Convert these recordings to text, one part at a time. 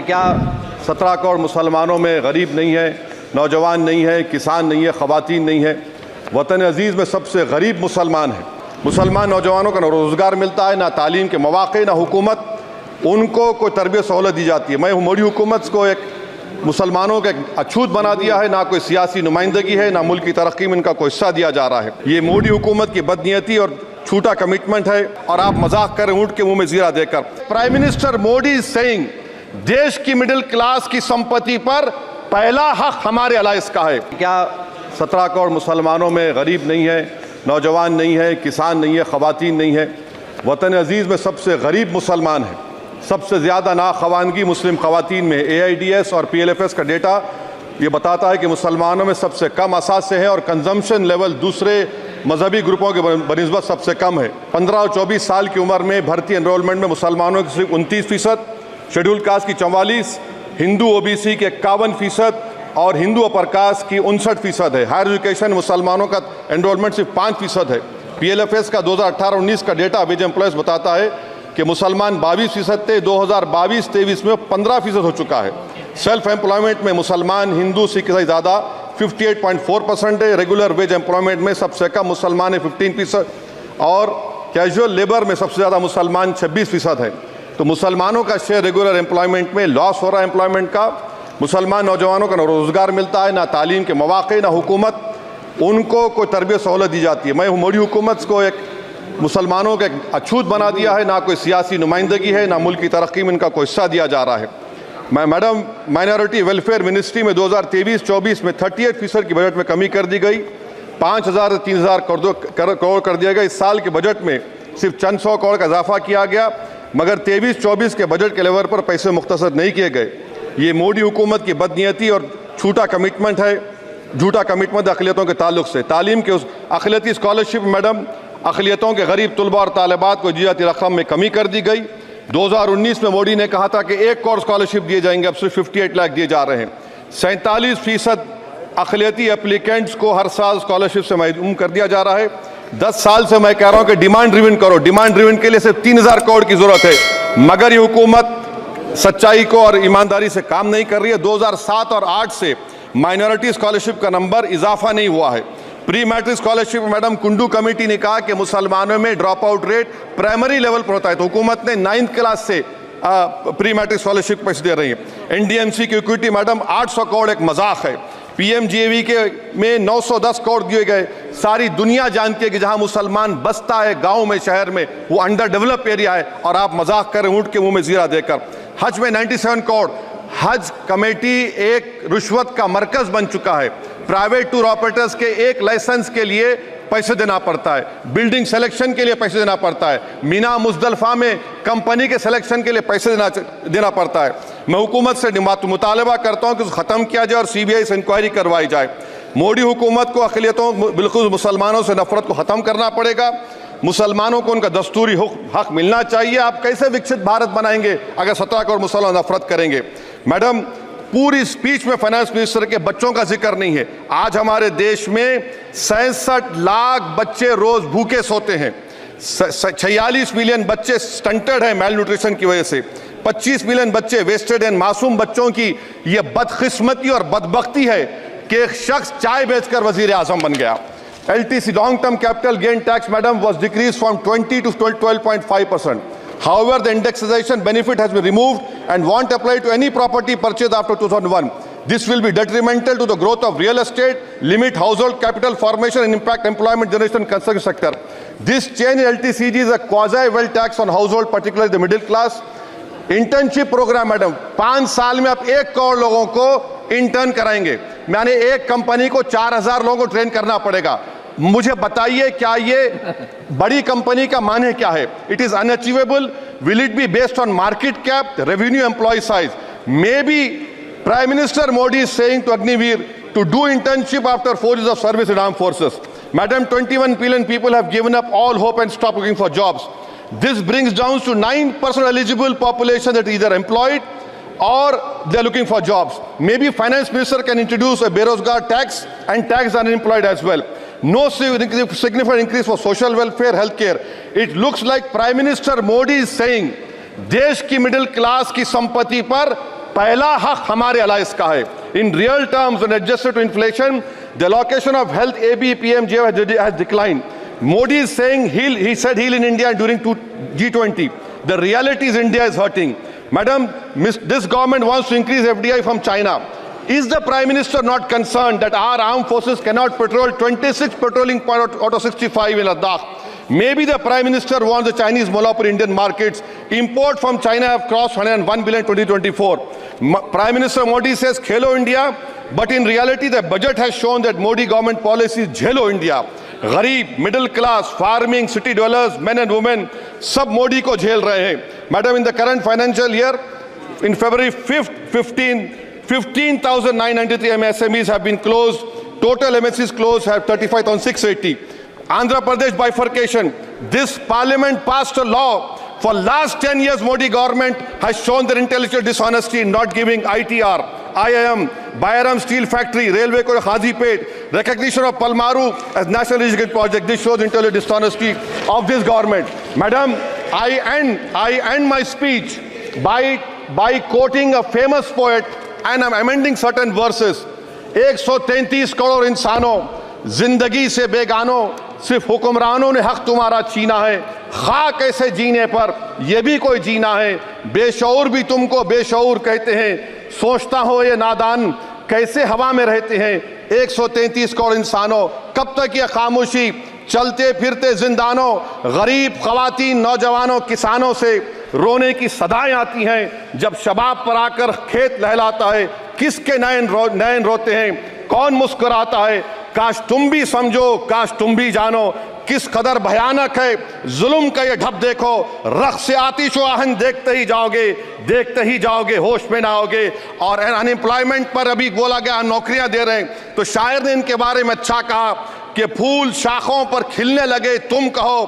क्या 17 करोड़ मुसलमानों में गरीब नहीं है, नौजवान नहीं है, किसान नहीं है, ख़वातीन नहीं है? वतन अजीज़ में सबसे गरीब मुसलमान है। मुसलमान नौजवानों को ना रोज़गार मिलता है, ना तालीम के मौक़े, ना हुकूमत उनको कोई तरबियत सहूलत दी जाती है। मैं मोदी हुकूमत को एक मुसलमानों का एक अछूत बना दिया है, ना कोई सियासी नुमाइंदगी है, ना मुल्क की तरक्की में इनका कोई हिस्सा दिया जा रहा है। ये मोदी हुकूमत की बदनीयती और झूठा कमिटमेंट है और आप मजाक करें ऊँट के मुँह में ज़ीरा देकर। Prime minister Modi is saying देश की मिडिल क्लास की संपत्ति पर पहला हक हमारे अलायंस का है। क्या 17 करोड़ मुसलमानों में गरीब नहीं है, नौजवान नहीं है, किसान नहीं है, ख़वातीन नहीं है? वतन अजीज़ में सबसे गरीब मुसलमान है। सबसे ज़्यादा नाखवानगी मुस्लिम ख़वातीन में। AIDS और PLFS का डेटा ये बताता है कि मुसलमानों में सबसे कम असासे है और कंजम्पशन लेवल दूसरे मजहबी ग्रुपों के बनिस्बत सबसे कम है। 15 और 24 साल की उम्र में भर्ती एनरोलमेंट में मुसलमानों की सिर्फ 29%, शेड्यूल कास्ट की 44%, हिंदू OBC के 51% और हिंदू अपर कास्ट की 59% है। हायर एजुकेशन मुसलमानों का एनरोलमेंट सिर्फ 5% है। PLFS का 2018-19 का डेटा वेज एम्प्लॉयज बताता है कि मुसलमान 22% थे, 2022-23 में 15% हो चुका है। सेल्फ एम्प्लॉयमेंट में मुसलमान हिंदू सिख से ज़्यादा 58.4% है। रेगुलर वेज एम्प्लॉयमेंट में सबसे कम मुसलमान है 15% और कैजुअल लेबर में सबसे ज़्यादा मुसलमान 26% है। तो मुसलमानों का शेयर रेगुलर एम्प्लॉयमेंट में लॉस हो रहा है एम्प्लॉयमेंट का। मुसलमान नौजवानों को ना रोज़गार मिलता है, ना तालीम के मौक़े, ना हुकूमत उनको कोई तरबियत सहूलत दी जाती है। मैं मोदी हुकूमत को एक मुसलमानों का एक अछूत बना दिया है, ना कोई सियासी नुमाइंदगी है, ना मुल्क की तरक्की में इनका कोई हिस्सा दिया जा रहा है। मैडम माइनॉरिटी वेलफेयर मिनिस्ट्री में 2023-24 में 38% की बजट में कमी कर दी गई, 5,000 से 3,000 करोड़ कर दिया गया। इस साल के बजट में सिर्फ चंद 100 करोड़ का इजाफा किया गया, मगर 23-24 के बजट के लेवल पर पैसे मुख्तसर नहीं किए गए। ये मोदी हुकूमत की बदनीयती और झूठा कमिटमेंट है, झूठा कमिटमेंट अक़लियतों के ताल्लुक से। तालीम के उस अक़लियती स्कॉलरशिप मैडम अक़लियतों के गरीब तलबा और तालिबात को दी जाती रकम में कमी कर दी गई। 2019 में मोदी ने कहा था कि 1 करोड़ स्कॉलरशिप दिए जाएंगे, अब सिर्फ 58 लाख दिए जा रहे हैं। 47% अक़लियती एप्लीकेंट्स को हर साल स्कॉलरशिप से महरूम कर दिया जा रहा है। 10 साल से मैं कह रहा हूं कि डिमांड ड्रिवन करो। डिमांड ड्रिवन के लिए सिर्फ 3,000 करोड़ की जरूरत है, मगर ये हुकूमत सच्चाई को और ईमानदारी से काम नहीं कर रही है। 2007 और 8 से माइनॉरिटी स्कॉलरशिप का नंबर इजाफा नहीं हुआ है। Pre matric scholarship madam Kundu committee ने कहा कि मुसलमानों में drop out rate primary level पर होता है, तो हुकूमत ने 9th क्लास से प्री मैट्रिक स्कॉलरशिप पैसे दे रही है। NDMC की इक्विटी मैडम 800 करोड़ एक मजाक है। PMGAV के में 910 करोड़ दिए गए। सारी दुनिया जानती है कि जहां मुसलमान बसता है गांव में, शहर में, वो अंडर डेवलप एरिया है और आप मजाक करें ऊँट के मुंह में ज़ीरा देकर। हज में 97 करोड़। हज कमेटी एक रिश्वत का मरकज बन चुका है। प्राइवेट टूर ऑपरेटर्स के एक लाइसेंस के लिए पैसे देना पड़ता है, बिल्डिंग सिलेक्शन के लिए पैसे देना पड़ता है, मीना मुजदलफा में कंपनी के सिलेक्शन के लिए पैसे देना पड़ता है। मैं हुकूमत से मुतालबा करता हूं कि ख़त्म किया जाए और CBI से इंक्वायरी करवाई जाए। मोदी हुकूमत को अक़लियतों बिल्कुल मुसलमानों से नफरत को ख़त्म करना पड़ेगा। मुसलमानों को उनका दस्तूरी हक मिलना चाहिए। आप कैसे विकसित भारत बनाएंगे अगर 17 करोड़ मुसलमान नफरत करेंगे? मैडम पूरी स्पीच में फाइनेंस मिनिस्टर के बच्चों का जिक्र नहीं है। आज हमारे देश में 66 लाख बच्चे रोज भूखे सोते हैं। 46 मिलियन बच्चे स्टंटेड हैं मेल न्यूट्रिशन की वजह से। 25 मिलियन बच्चे वेस्टेड हैं। मासूम बच्चों की यह बदकिस्मती और बदबख्ती है कि एक शख्स चाय बेचकर वजीर आजम बन गया। LTC long term capital gain tax madam was decreased from 20 to 12.5%. However, the indexation benefit has been removed and won't apply to any property purchased after 2001. This will be detrimental to the growth of real estate, limit household capital formation and impact employment generation in construction sector. This change in LTCG is a quasi-wealth tax on household, particularly the middle class. Internship programme madam 5 साल में आप 1 करोड़ लोगों को intern कराएंगे, यानी एक company को 4,000 लोगों को ट्रेन करना पड़ेगा। मुझे बताइए क्या ये बड़ी कंपनी का माने क्या है? It is unachievable. Will it be based on market cap, revenue, employee size? Maybe prime minister Modi is saying to Agniveer to do internship after 4 years of service in armed forces. Madam, 21 billion people have given up all hope and stopped looking for jobs. This brings down to 9% eligible population that is either employed or they are looking for jobs. Maybe finance minister can introduce a Berozgar tax and tax the unemployed as well. No significant increase for social welfare, healthcare. It looks like Prime Minister Modi is saying देश की middle class की संपत्ति पर पहला हक हमारे alliance का है। In real terms and adjusted to inflation the allocation of health ABPMJ has declined. Modi is saying he said heal in India during G20. The reality is India is hurting. Madam, this government wants to increase FDI from China. Is the Prime Minister not concerned that our armed forces cannot patrol 26 patrolling points out of 65 in Ladakh? Maybe the Prime Minister wants the Chinese monopoly Indian markets. Import from China have crossed 101 billion 2024. Prime Minister Modi says Khelo India, but in reality the budget has shown that Modi government policy is Jhelo India. गरीब, middle class, farming, city dwellers, men and women सब मोदी को झेल रहे हैं। Madam, in the current financial year in February 5th, 15,993 MSMEs have been closed. Total MSCs closed have 35,680. Andhra Pradesh bifurcation. This parliament passed a law. For last 10 years, Modi government has shown their intellectual dishonesty in not giving ITR, IIM, Bayaram Steel Factory, Railway ko Khazipet, recognition of Palmaru as National Irrigation Project. This shows intellectual dishonesty of this government. Madam, I end my speech by quoting a famous poet, and I'm amending certain verses. 133 crore इंसानों, जिंदगी से बेगानों, सिर्फ हुक्मरानों ने हक तुम्हारा छीना है। खाक ऐसे जीने पर यह भी कोई जीना है। बेशऊर भी तुमको बेशऊर कहते हैं। सोचता हो ये नादान कैसे हवा में रहते हैं। 133 करोड़ इंसानों, कब तक ये खामोशी? चलते फिरते जिंदानों, गरीब खवातीन, नौजवानों, किसानों से रोने की सदाएं आती हैं। जब शबाब पर आकर खेत लहलाता है, किसके नयन रोते हैं? कौन मुस्कुराता है? काश तुम भी समझो, काश तुम भी जानो किस कदर भयानक है जुल्म का ये ढब। देखो रख से आतिश आहन देखते ही जाओगे, होश में ना आओगे। और अनएम्प्लॉयमेंट पर अभी बोला गया नौकरियां दे रहे हैं, तो शायर ने इनके बारे में अच्छा कहा कि फूल शाखों पर खिलने लगे तुम कहो,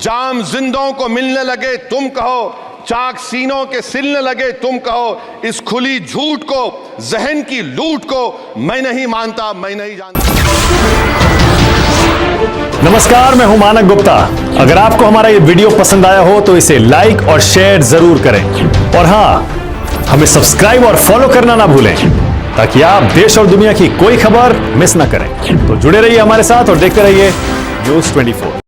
जाम जिंदों को मिलने लगे तुम कहो, चाक सीनों के सिलने लगे तुम कहो। इस खुली झूठ को, जहन की लूट को मैं नहीं मानता, मैं नहीं जानता। नमस्कार, मैं हूं मानक गुप्ता। अगर आपको हमारा ये वीडियो पसंद आया हो तो इसे लाइक और शेयर जरूर करें, और हां, हमें सब्सक्राइब और फॉलो करना ना भूलें ताकि आप देश और दुनिया की कोई खबर मिस ना करें। तो जुड़े रहिए हमारे साथ और देखते रहिए News 24।